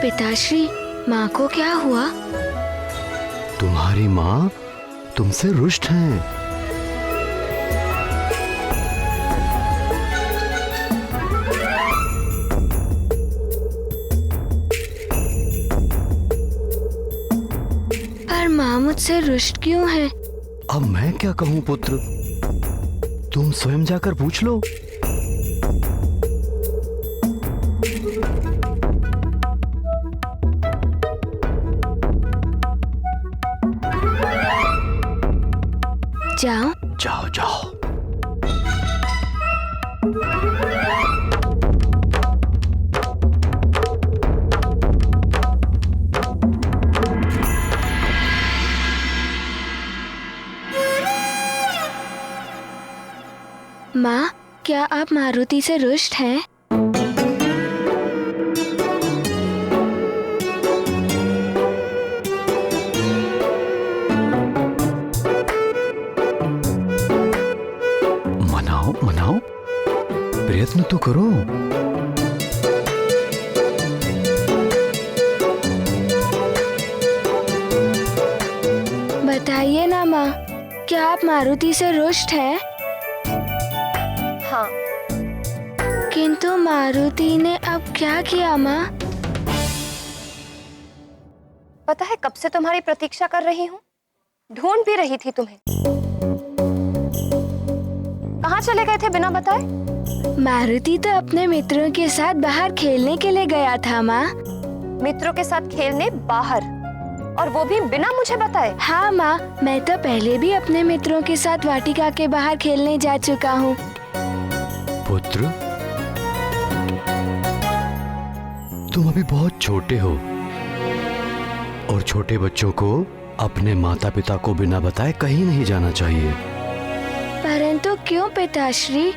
पिताश्री, माँ को क्या हुआ? तुम्हारी माँ तुमसे रुष्ट हैं। पर माँ मुझसे रुष्ट क्यों है? अब मैं क्या कहूँ पुत्र, तुम स्वयं जाकर पूछ लो। जाओ जाओ जाओ। माँ, क्या आप मारुति से रुष्ट हैं? मनाओ मनाओ, प्रयत्न तो करो। बताइए ना माँ, क्या आप मारुति से रुष्ट हैं? हाँ। किंतु मारुति ने अब क्या किया माँ? पता है कब से तुम्हारी प्रतीक्षा कर रही हूँ, ढूंढ भी रही थी तुम्हें। कहाँ चले गए थे बिना बताए? मारुति तो अपने मित्रों के साथ बाहर खेलने के लिए गया था माँ। मित्रों के साथ खेलने बाहर, और वो भी बिना मुझे बताए? हाँ माँ, मैं तो पहले भी अपने मित्रों के साथ वाटिका के बाहर खेलने जा चुका हूँ। पुत्र, तुम अभी बहुत छोटे हो और छोटे बच्चों को अपने माता पिता को बिना बताए कहीं नहीं जाना चाहिए। परंतु क्यों पिताश्री?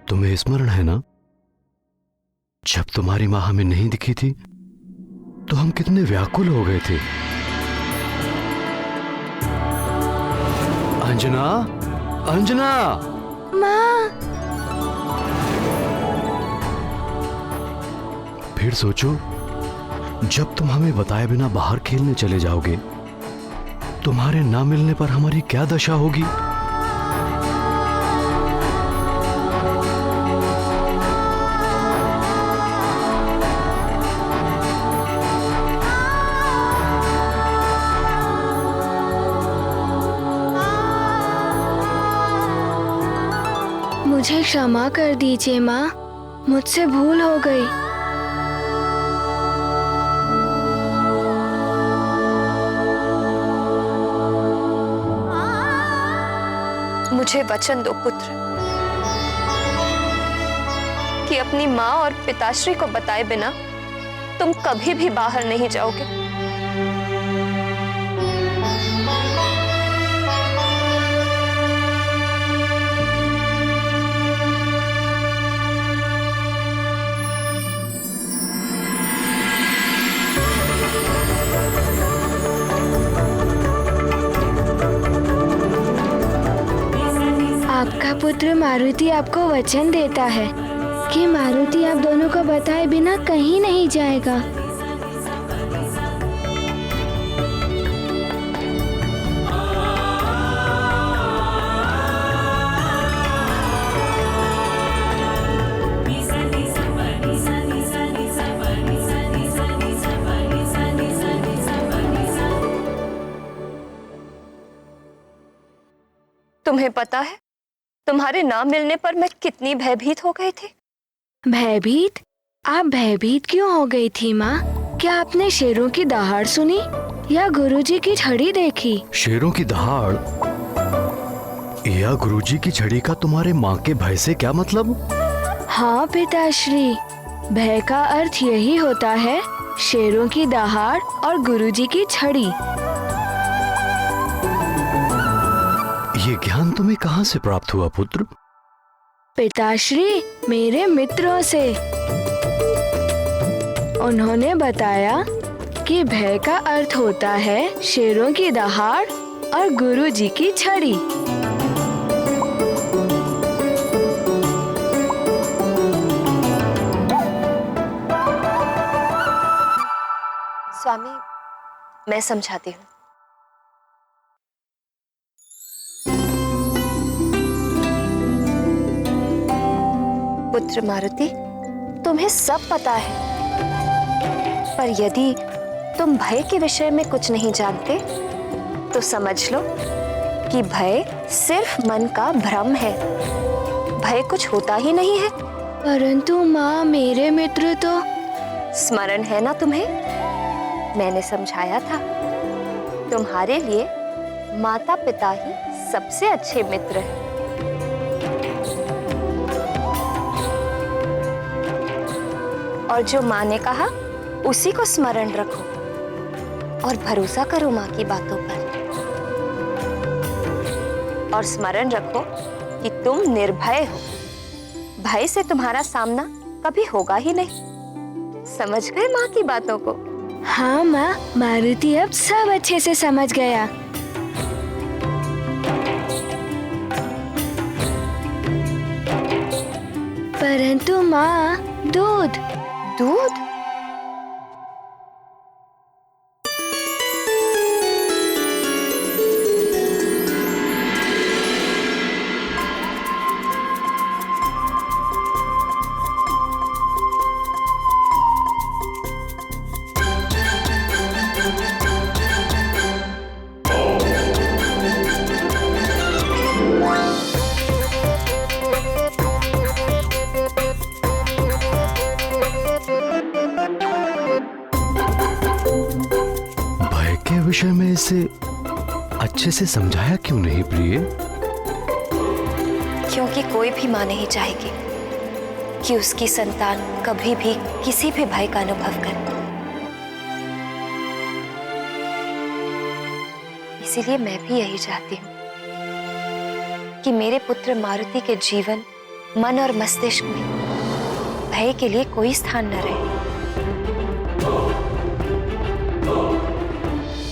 तुम्हें स्मरण है ना, जब तुम्हारी माँ हमें नहीं दिखी थी तो हम कितने व्याकुल हो गए थे। अंजना, अंजना! माँ! फिर सोचो, जब तुम हमें बताए बिना बाहर खेलने चले जाओगे, तुम्हारे ना मिलने पर हमारी क्या दशा होगी। मुझे क्षमा कर दीजिए माँ, मुझसे भूल हो गई। मुझे वचन दो पुत्र कि अपनी माँ और पिताश्री को बताए बिना तुम कभी भी बाहर नहीं जाओगे। आपका पुत्र मारुति आपको वचन देता है कि मारुति आप दोनों को बताए बिना कहीं नहीं जाएगा। तुम्हें पता है तुम्हारे ना मिलने पर मैं कितनी भयभीत हो गई थी। भयभीत? आप भयभीत क्यों हो गई थी माँ? क्या आपने शेरों की दहाड़ सुनी या गुरुजी की छड़ी देखी? शेरों की दहाड़ या गुरुजी की छड़ी का तुम्हारे माँ के भय से क्या मतलब? हाँ पिताश्री, भय का अर्थ यही होता है, शेरों की दहाड़ और गुरुजी की छड़ी। ये ज्ञान तुम्हें कहाँ से प्राप्त हुआ पुत्र? पिताश्री, मेरे मित्रों से। उन्होंने बताया कि भय का अर्थ होता है शेरों की दहाड़ और गुरुजी की छड़ी। स्वामी, मैं समझाती हूँ। पुत्र मारुति, तुम्हें सब पता है, पर यदि तुम भय के विषय में कुछ नहीं जानते तो समझ लो कि भय सिर्फ मन का भ्रम है। भय कुछ होता ही नहीं है। परंतु माँ, मेरे मित्र तो। स्मरण है ना तुम्हें? मैंने समझाया था, तुम्हारे लिए माता पिता ही सबसे अच्छे मित्र हैं। और जो माँ ने कहा उसी को स्मरण रखो और भरोसा करो माँ की बातों पर। और स्मरण रखो कि तुम निर्भय हो। भय से तुम्हारा सामना कभी होगा ही नहीं। समझ गए माँ की बातों को? हाँ माँ, मारुति अब सब अच्छे से समझ गया। परंतु माँ, दूध। दूध? विषय में इसे अच्छे से समझाया क्यों नहीं प्रिय? क्योंकि कोई भी माँ नहीं चाहेगी कि उसकी संतान कभी भी किसी भी भय का अनुभव करे। इसीलिए मैं भी यही चाहती हूँ कि मेरे पुत्र मारुति के जीवन, मन और मस्तिष्क में भय के लिए कोई स्थान न रहे।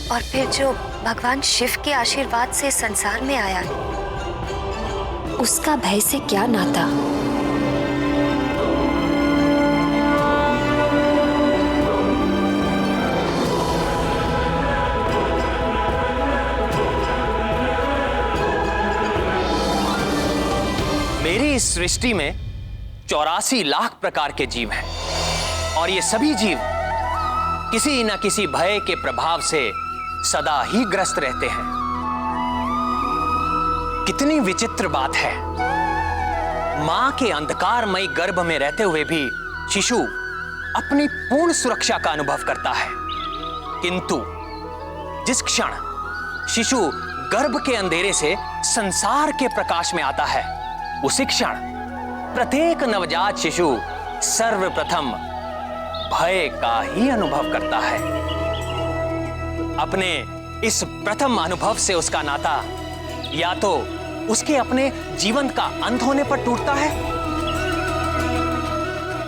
और फिर जो भगवान शिव के आशीर्वाद से संसार में आया है, उसका भय से क्या नाता? मेरी इस सृष्टि में 84 लाख प्रकार के जीव हैं और ये सभी जीव किसी न किसी भय के प्रभाव से सदा ही ग्रस्त रहते हैं। कितनी विचित्र बात है, मां के अंधकारमयी गर्भ में रहते हुए भी शिशु अपनी पूर्ण सुरक्षा का अनुभव करता है, किंतु जिस क्षण शिशु गर्भ के अंधेरे से संसार के प्रकाश में आता है, उसी क्षण प्रत्येक नवजात शिशु सर्वप्रथम भय का ही अनुभव करता है। अपने इस प्रथम अनुभव से उसका नाता या तो उसके अपने जीवन का अंत होने पर टूटता है,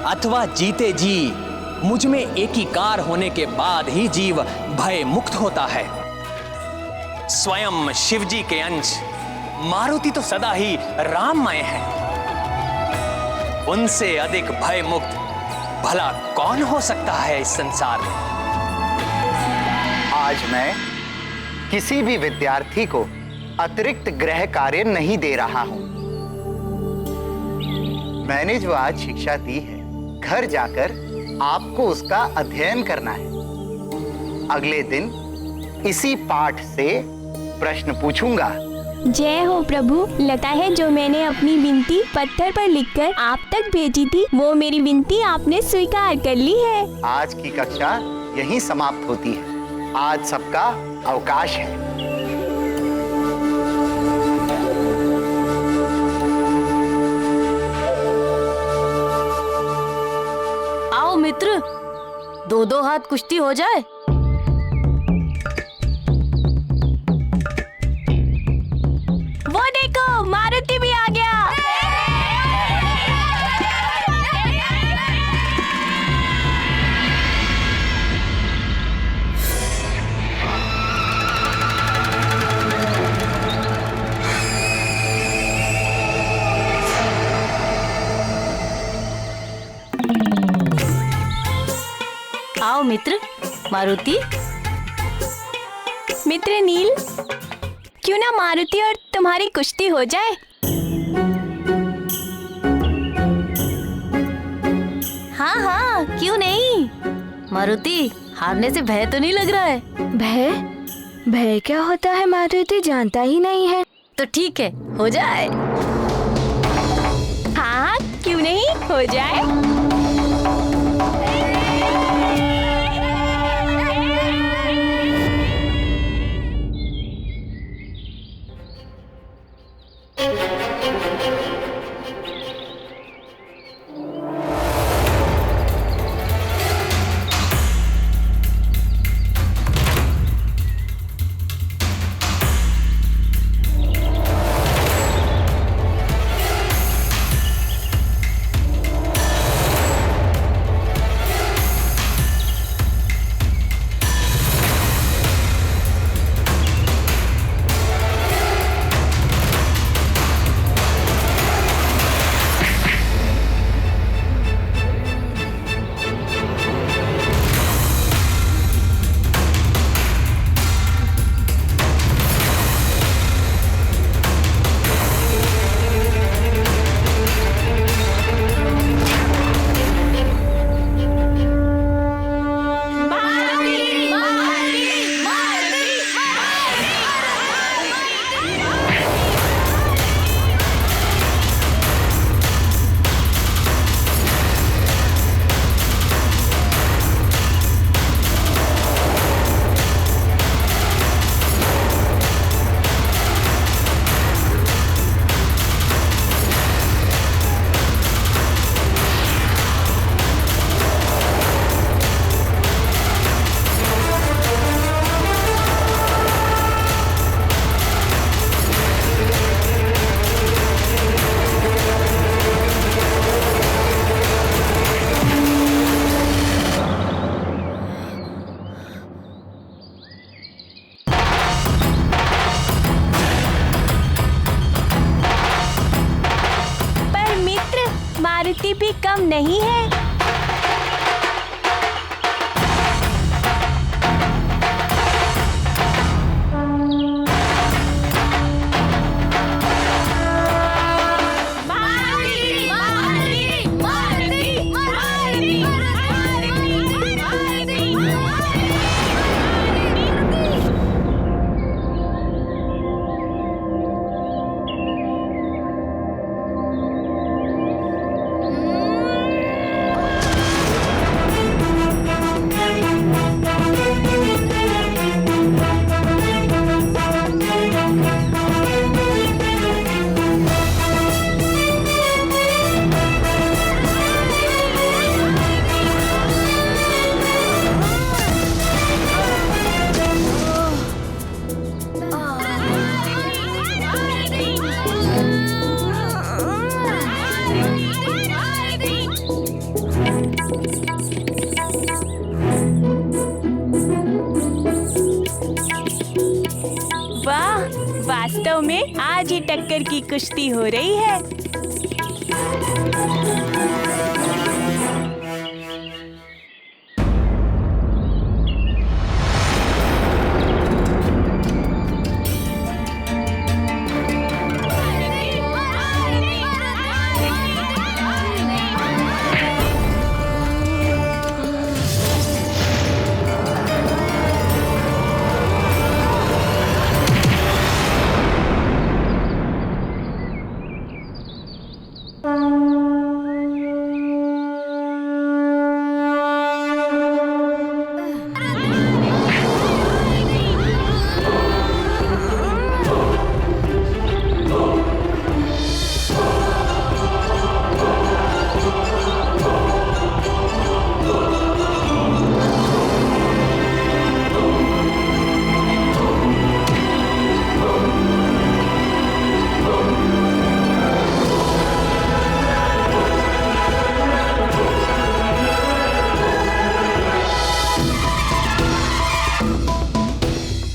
अथवा जीते जी मुझ में एकीकार होने के बाद ही जीव भय मुक्त होता है। स्वयं शिवजी के अंश मारुति तो सदा ही राममय है। उनसे अधिक भय मुक्त भला कौन हो सकता है इस संसार में? आज मैं किसी भी विद्यार्थी को अतिरिक्त गृह कार्य नहीं दे रहा हूं। मैंने जो आज शिक्षा दी है, घर जाकर आपको उसका अध्ययन करना है। अगले दिन इसी पाठ से प्रश्न पूछूंगा। जय हो प्रभु। लगता है जो मैंने अपनी विनती पत्थर पर लिखकर आप तक भेजी थी, वो मेरी विनती आपने स्वीकार कर ली है। आज की कक्षा यहीं समाप्त होती है। आज सबका अवकाश है। आओ मित्र, दो हाथ कुश्ती हो जाए। वो देखो, मारुति भी आ गया। आओ मित्र, मारुति। मित्र नील, क्यों ना मारुति और तुम्हारी कुश्ती हो जाए। हाँ हाँ, क्यों नहीं। मारुति, हारने से भय तो नहीं लग रहा है? भय? भय क्या होता है मारुति जानता ही नहीं है। तो ठीक है, हो जाए। हाँ, क्यों नहीं, हो जाए। मारुति भी कम नहीं है। वाह, वास्तव में आज ही टक्कर की कुश्ती हो रही है।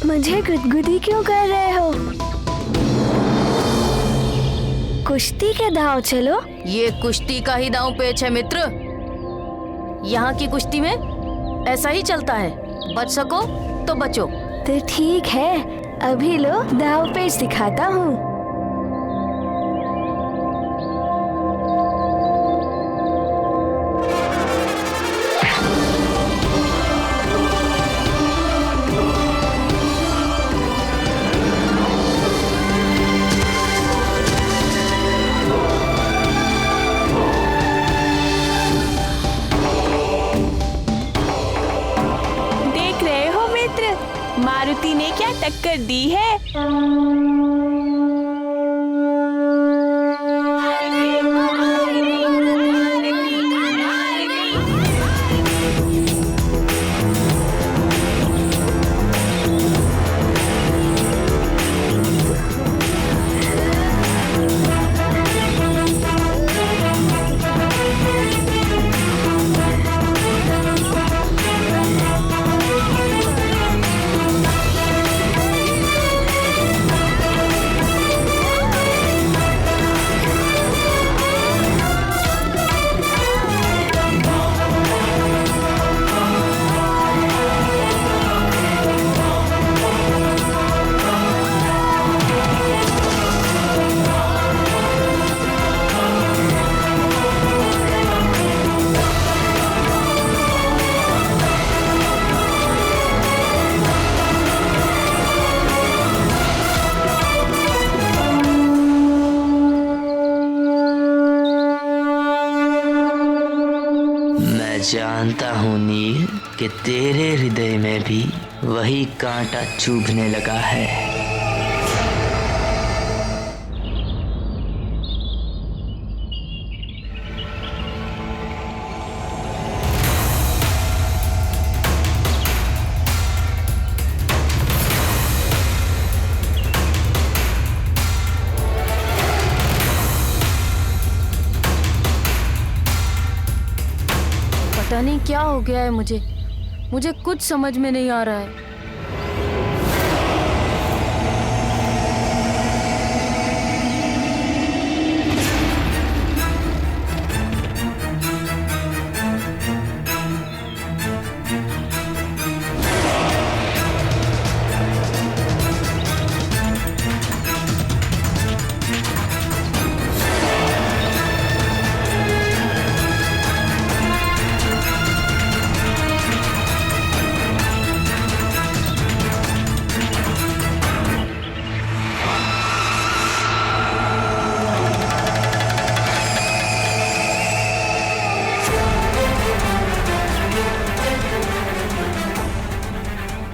मुझे गुदगुदी क्यों कर रहे हो? कुश्ती के दांव चलो। ये कुश्ती का ही दांव पेच है मित्र। यहाँ की कुश्ती में ऐसा ही चलता है। बच सको तो बचो। तो ठीक है, अभी लो दाव पेच दिखाता हूँ। देख रहे हो मित्र, मारुति ने क्या टक्कर दी है। जानता हूँ नील कि तेरे हृदय में भी वही कांटा चुभने लगा है। पता नहीं क्या हो गया है मुझे कुछ समझ में नहीं आ रहा है।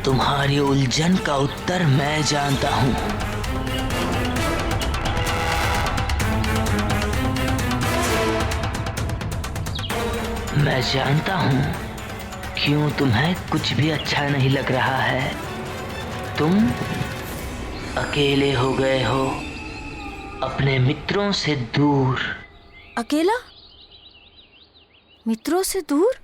तुम्हारी उलझन का उत्तर मैं जानता हूं। मैं जानता हूं क्यों तुम्हें कुछ भी अच्छा नहीं लग रहा है। तुम अकेले हो गए हो, अपने मित्रों से दूर। अकेला? मित्रों से दूर?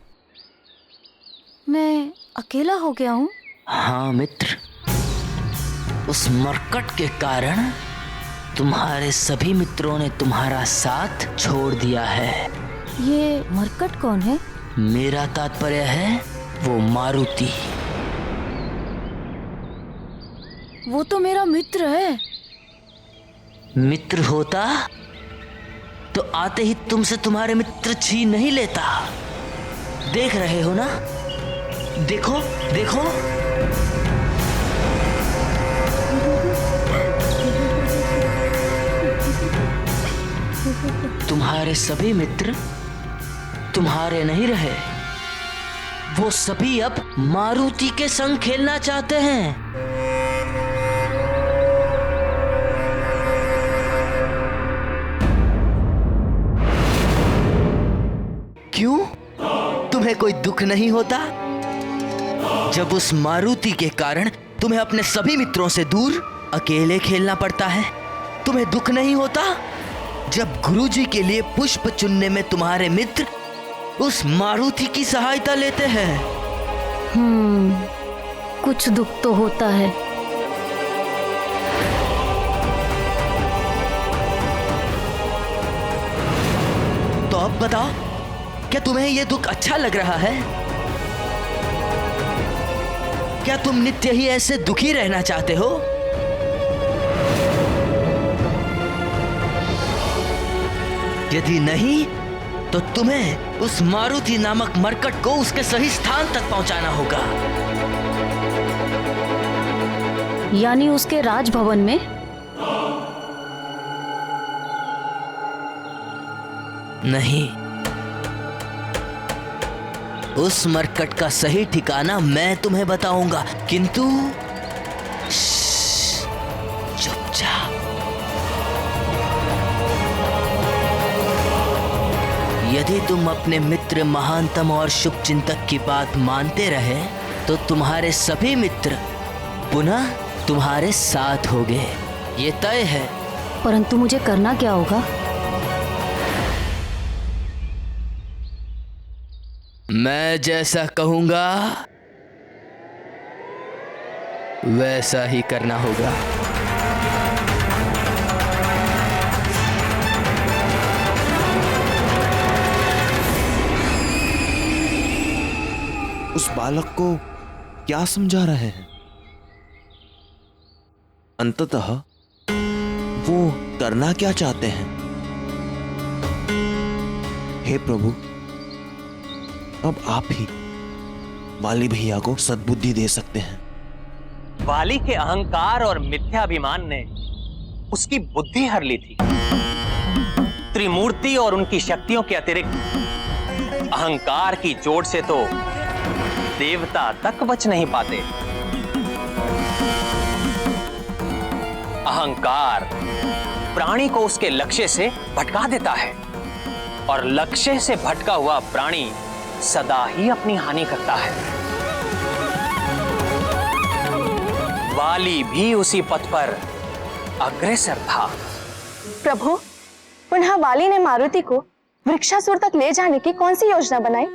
मैं अकेला हो गया हूँ? हाँ मित्र, उस मरकट के कारण तुम्हारे सभी मित्रों ने तुम्हारा साथ छोड़ दिया है। ये मरकट कौन है? मेरा तात्पर्य है वो मारुति। वो तो मेरा मित्र है। मित्र होता तो आते ही तुमसे तुम्हारे मित्र छीन नहीं लेता। देख रहे हो ना, देखो देखो। तुम्हारे सभी मित्र तुम्हारे नहीं रहे, वो सभी अब मारुति के संग खेलना चाहते हैं। क्यों? तुम्हें कोई दुख नहीं होता जब उस मारुति के कारण तुम्हें अपने सभी मित्रों से दूर अकेले खेलना पड़ता है? तुम्हें दुख नहीं होता जब गुरुजी के लिए पुष्प चुनने में तुम्हारे मित्र उस मारुति की सहायता लेते हैं? कुछ दुख तो होता है। तो अब बताओ, क्या तुम्हें यह दुख अच्छा लग रहा है? क्या तुम नित्य ही ऐसे दुखी रहना चाहते हो? यदि नहीं तो तुम्हें उस मारुति नामक मरकट को उसके सही स्थान तक पहुंचाना होगा। यानी उसके राजभवन में? नहीं, उस मरकट का सही ठिकाना मैं तुम्हें बताऊंगा, किंतु चुपचाप। यदि तुम अपने मित्र महानतम और शुभ चिंतक की बात मानते रहे तो तुम्हारे सभी मित्र पुनः तुम्हारे साथ होंगे, ये तय है। परंतु मुझे करना क्या होगा? मैं जैसा कहूंगा वैसा ही करना होगा। उस बालक को क्या समझा रहे हैं? अंततः वो करना क्या चाहते हैं? हे प्रभु, अब आप ही वाली भैया को सद्बुद्धि दे सकते हैं। वाली के अहंकार और मिथ्याभिमान ने उसकी बुद्धि हर ली थी। त्रिमूर्ति और उनकी शक्तियों के अतिरिक्त अहंकार की चोट से तो देवता तक बच नहीं पाते। अहंकार प्राणी को उसके लक्ष्य से भटका देता है और लक्ष्य से भटका हुआ प्राणी सदा ही अपनी हानि करता है। वाली भी उसी पथ पर अग्रसर था। प्रभु, पुनः वाली ने मारुति को वृक्षासुर तक ले जाने की कौन सी योजना बनाई?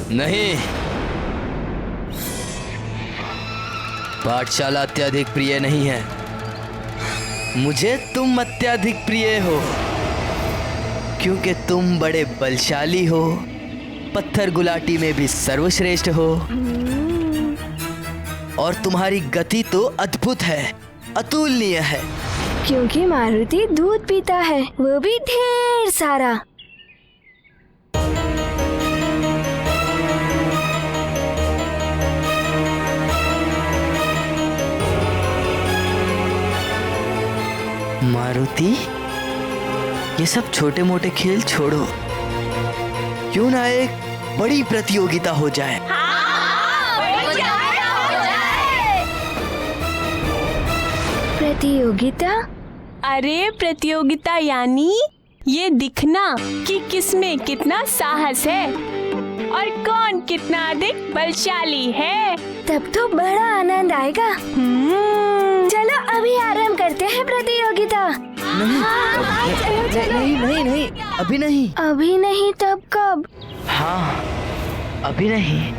नहीं, पाठशाला अत्यधिक प्रिय नहीं है। मुझे तुम अत्यधिक प्रिय हो, क्योंकि तुम बड़े बलशाली हो, पत्थर गुलाटी में भी सर्वश्रेष्ठ हो और तुम्हारी गति तो अद्भुत है, अतुलनीय है। क्योंकि मारुति दूध पीता है, वो भी ढेर सारा। मारुति, ये सब छोटे मोटे खेल छोड़ो, क्यों ना एक बड़ी प्रतियोगिता हो जाए? प्रतियोगिता? अरे प्रतियोगिता यानी ये दिखना कि किसमें कितना साहस है और कौन कितना अधिक बलशाली है। तब तो बड़ा आनंद आएगा। चलो अभी आरंभ करते हैं प्रतियोगिता। नहीं, अभी नहीं। अभी नहीं तब कब? हाँ, अभी नहीं,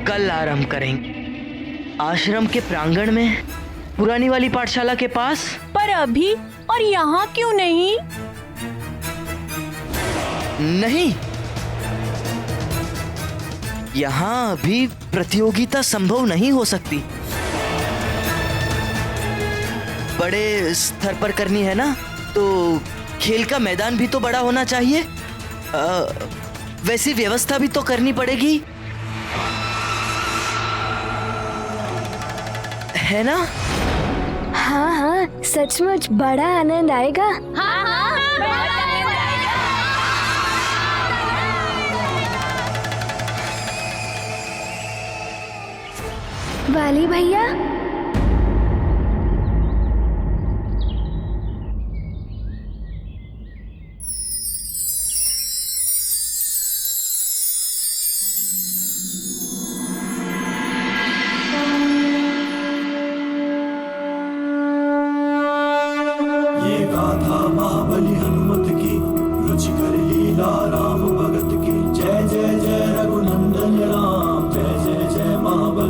कल आरंभ करेंगे, आश्रम के प्रांगण में, पुरानी वाली पाठशाला के पास। पर अभी और यहाँ क्यों नहीं? नहीं, यहाँ अभी प्रतियोगिता संभव नहीं हो सकती। बड़े स्तर पर करनी है ना, तो खेल का मैदान भी तो बड़ा होना चाहिए। वैसी व्यवस्था भी तो करनी पड़ेगी, है ना? हाँ हाँ, सचमुच बड़ा आनंद आएगा। वाली भैया,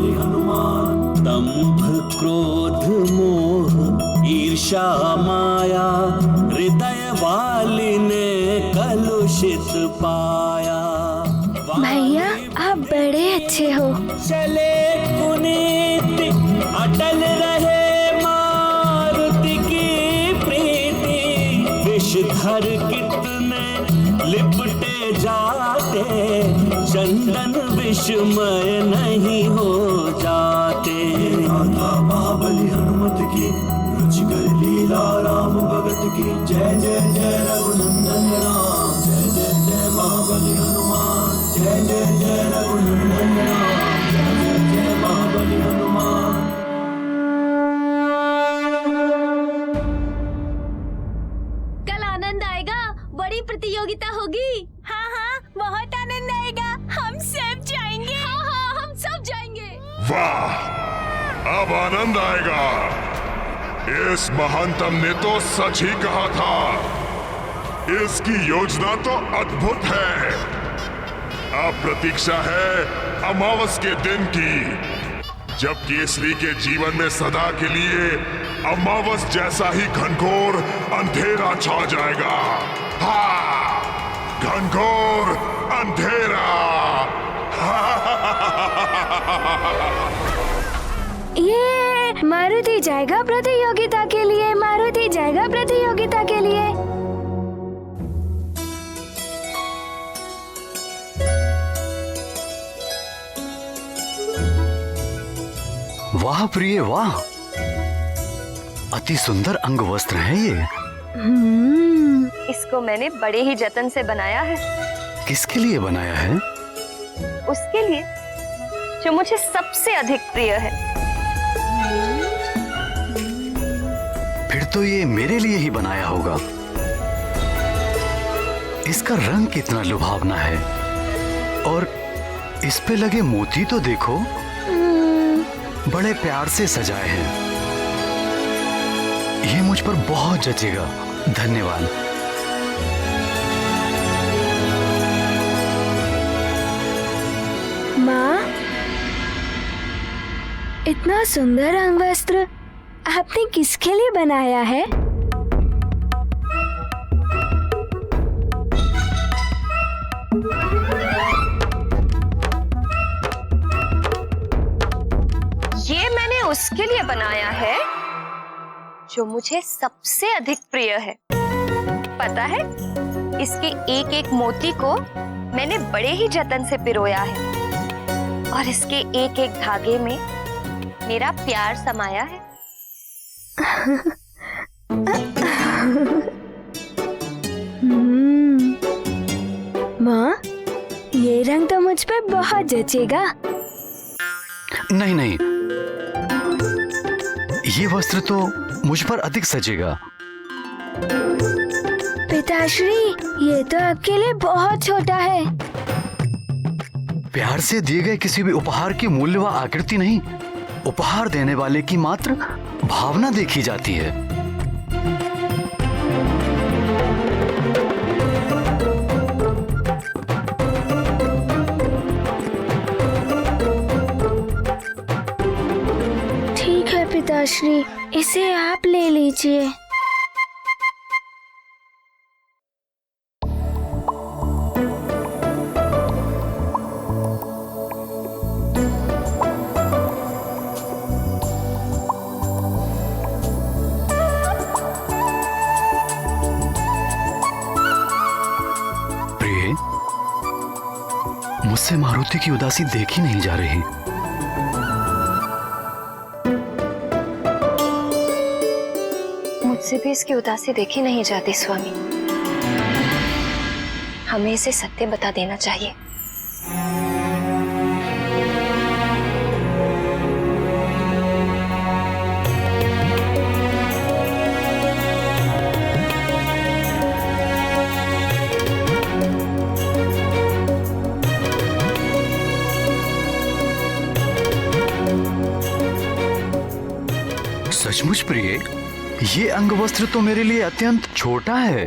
महाबली हनुमान। दंभ क्रोध मोह ईर्ष्या माया, हृदय वाली ने कलुषित पाया। भैया आप बड़े अच्छे हो। चले पुनीति अटल रहे मारुति की प्रीति। विषधर कितने लिपटे जाते, चंदन विषमय नहीं हो जाते। महाबली हनुमत की रुचिकर लीला राम भगत की। जय जय जय रघुनंदन राम, जय जय जय महाबली हनुमान। जय जय जय रघुनंदन राम, जय जय जय महाबली हनुमान। कल आनंद आएगा, बड़ी प्रतियोगिता होगी। हाँ हाँ, बहुत आनंद आएगा। हम सब जाएंगे। हाँ हाँ, हम सब जाएंगे। वाह, अब आनंद आएगा। इस महंतम ने तो सच ही कहा था। इसकी योजना तो अद्भुत है। अब प्रतीक्षा है अमावस के दिन की, जब केसरी के जीवन में सदा के लिए अमावस जैसा ही घनघोर अंधेरा छा जाएगा। हाँ, घनघोर अंधेरा। ये मारुति जाएगा प्रतियोगिता के लिए, मारुति जाएगा प्रतियोगिता के लिए। वाह प्रिय वाह, अति सुंदर अंग वस्त्र है ये। इसको मैंने बड़े ही जतन से बनाया है। किसके लिए बनाया है? उसके लिए जो मुझे सबसे अधिक प्रिय है। फिर तो ये मेरे लिए ही बनाया होगा। इसका रंग कितना लुभावना है, और इस पे लगे मोती तो देखो, बड़े प्यार से सजाए हैं। ये मुझ पर बहुत जचेगा। धन्यवाद। माँ, इतना सुंदर अंगवस्त्र आपने किसके लिए बनाया है? ये मैंने उसके लिए बनाया है जो मुझे सबसे अधिक प्रिय है। पता है, इसके एक एक मोती को मैंने बड़े ही जतन से पिरोया है, और इसके एक एक धागे में मेरा प्यार समाया है। माँ, ये रंग तो मुझ पे बहुत जचेगा। नहीं नहीं, ये वस्त्र तो मुझ पर अधिक सजेगा। पिताश्री, ये तो आपके लिए बहुत छोटा है। प्यार से दिए गए किसी भी उपहार की मूल्य व आकृति नहीं, उपहार देने वाले की मात्र भावना देखी जाती है। ठीक है पिताश्री, इसे आप ले लीजिए। मुझसे मारुति की उदासी देखी नहीं जा रही। मुझसे भी इसकी उदासी देखी नहीं जाती स्वामी। हमें इसे सत्य बता देना चाहिए। सचमुच प्रिय, ये अंगवस्त्र तो मेरे लिए अत्यंत छोटा है।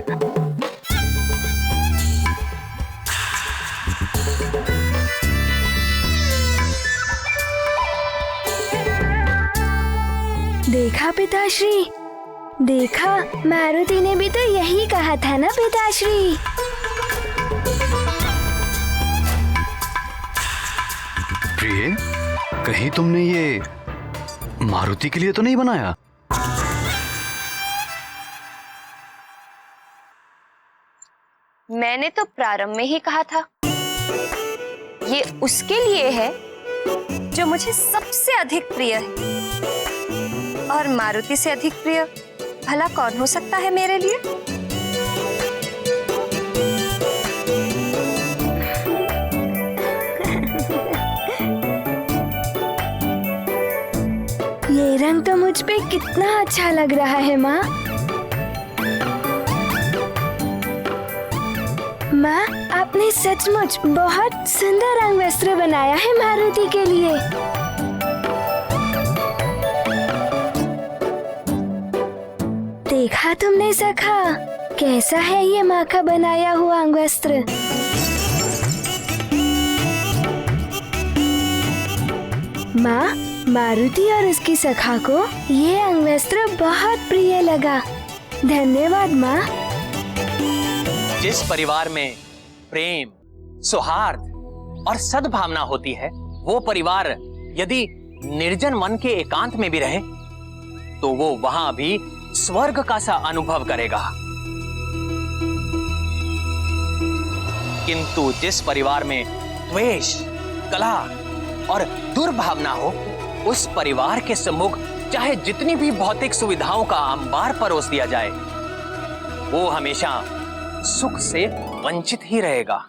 देखा पिताश्री, देखा, मारुति ने भी तो यही कहा था ना पिताश्री। प्रिय, कहीं तुमने ये मारुति के लिए तो नहीं बनाया? मैंने तो प्रारंभ में ही कहा था, ये उसके लिए है जो मुझे सबसे अधिक प्रिय है। और मारुति से अधिक प्रिय भला कौन हो सकता है मेरे लिए? ये रंग तो मुझ पे कितना अच्छा लग रहा है माँ। माँ, आपने सचमुच बहुत सुंदर रंग वस्त्र बनाया है मारुति के लिए। देखा तुमने सखा, कैसा है ये माँ का बनाया हुआ अंग वस्त्र? माँ, मारुति और उसकी सखा को ये अंग वस्त्र बहुत प्रिय लगा। धन्यवाद माँ। जिस परिवार में प्रेम, सौहार्द और सद्भावना होती है, वो परिवार यदि निर्जन मन के एकांत में भी रहे तो वो वहां भी स्वर्ग का सा अनुभव करेगा। किंतु जिस परिवार में द्वेष, कलह और दुर्भावना हो, उस परिवार के सम्मुख चाहे जितनी भी भौतिक सुविधाओं का अंबार परोस दिया जाए, वो हमेशा सुख से वंचित ही रहेगा।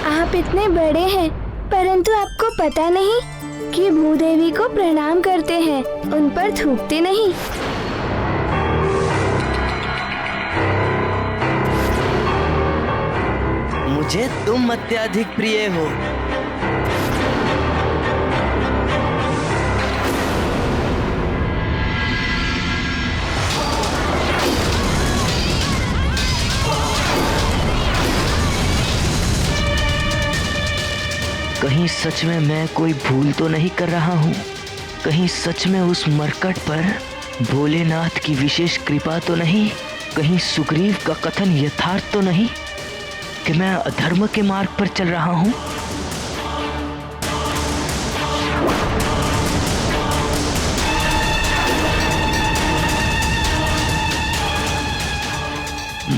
आप इतने बड़े हैं, परंतु आपको पता नहीं कि भूदेवी को प्रणाम करते हैं, उन पर थूकते नहीं। मुझे तुम अत्यधिक प्रिय हो। कहीं सच में मैं कोई भूल तो नहीं कर रहा हूँ? कहीं सच में उस मरकट पर भोलेनाथ की विशेष कृपा तो नहीं? कहीं सुग्रीव का कथन यथार्थ तो नहीं कि मैं अधर्म के मार्ग पर चल रहा हूँ?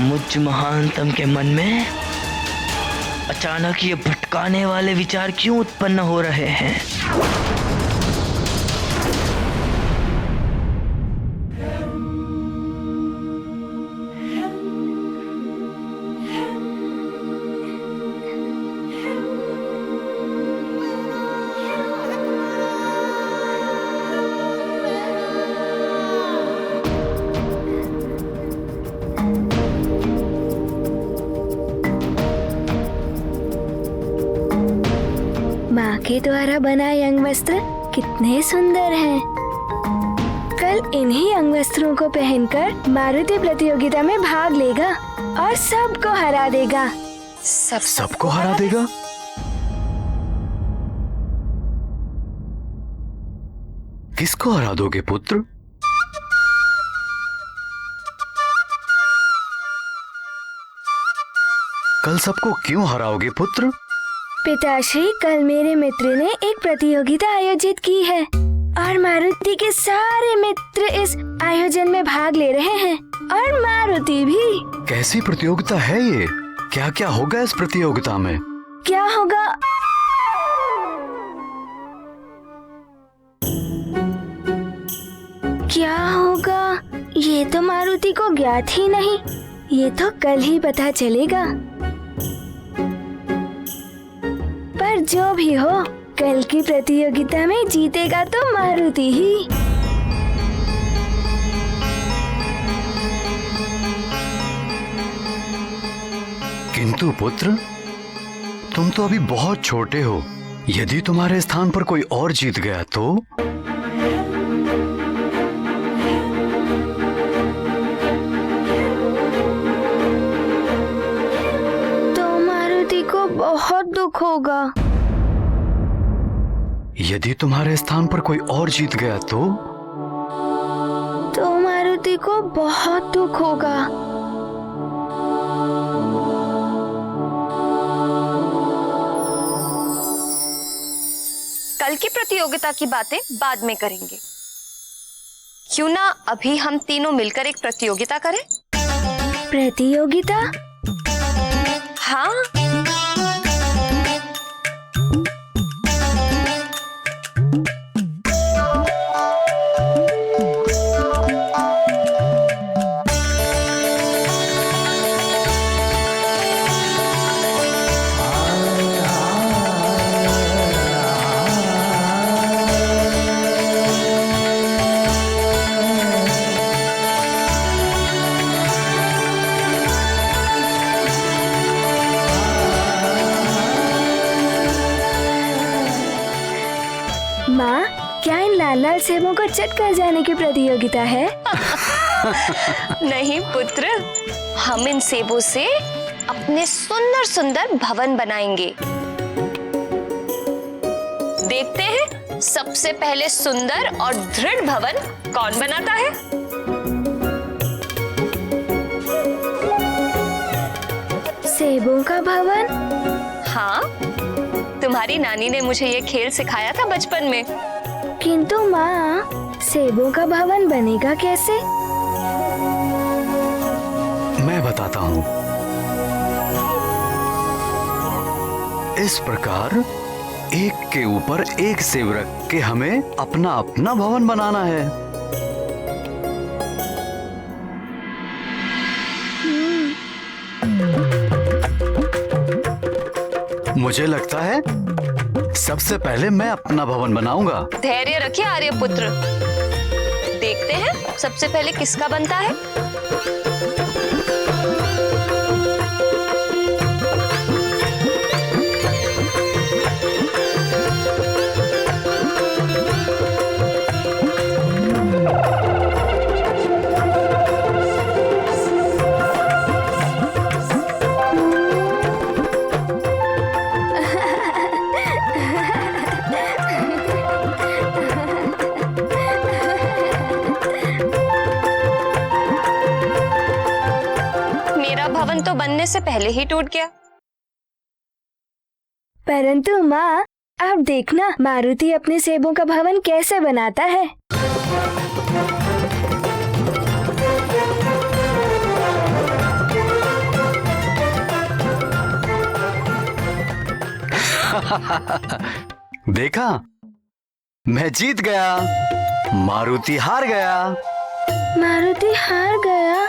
मुझ महानतम के मन में अचानक ये भटकाने वाले विचार क्यों उत्पन्न हो रहे हैं? माँ के द्वारा बनाए अंग वस्त्र कितने सुंदर हैं। कल इन्हीं अंग वस्त्रों को पहनकर मारुति प्रतियोगिता में भाग लेगा और सबको हरा देगा। सबको हरा देगा? किसको हरा दोगे पुत्र? कल सबको क्यों हराओगे पुत्र? पिताश्री, कल मेरे मित्र ने एक प्रतियोगिता आयोजित की है और मारुति के सारे मित्र इस आयोजन में भाग ले रहे हैं और मारुति भी। कैसी प्रतियोगिता है ये? क्या क्या होगा इस प्रतियोगिता में? क्या होगा? क्या होगा ये तो मारुति को ज्ञात ही नहीं। ये तो कल ही पता चलेगा। पर जो भी हो, कल की प्रतियोगिता में जीतेगा तो मारुति ही। किंतु पुत्र, तुम तो अभी बहुत छोटे हो। यदि तुम्हारे स्थान पर कोई और जीत गया तो? दुख होगा। यदि तुम्हारे स्थान पर कोई और जीत गया तो मारुति को बहुत दुख होगा। कल की प्रतियोगिता की बातें बाद में करेंगे। क्यों ना अभी हम तीनों मिलकर एक प्रतियोगिता करें? प्रतियोगिता? हाँ। माँ, क्या इन लाल लाल सेबों को चट कर जाने की प्रतियोगिता है? नहीं पुत्र, हम इन सेबों से अपने सुंदर सुंदर भवन बनाएंगे। देखते हैं सबसे पहले सुंदर और दृढ़ भवन कौन बनाता है। सेबों का भवन? हाँ, तुम्हारी नानी ने मुझे ये खेल सिखाया था बचपन में। किंतु माँ, सेबों का भवन बनेगा कैसे? मैं बताता हूँ। इस प्रकार एक के ऊपर एक सेब रख के हमें अपना अपना भवन बनाना है। मुझे लगता है सबसे पहले मैं अपना भवन बनाऊंगा। धैर्य रखिए आर्यपुत्र, देखते हैं सबसे पहले किसका बनता है। भवन तो बनने से पहले ही टूट गया। परंतु माँ, आप देखना मारुति अपने सेबों का भवन कैसे बनाता है। देखा, मैं जीत गया, मारुति हार गया। मारुति हार गया?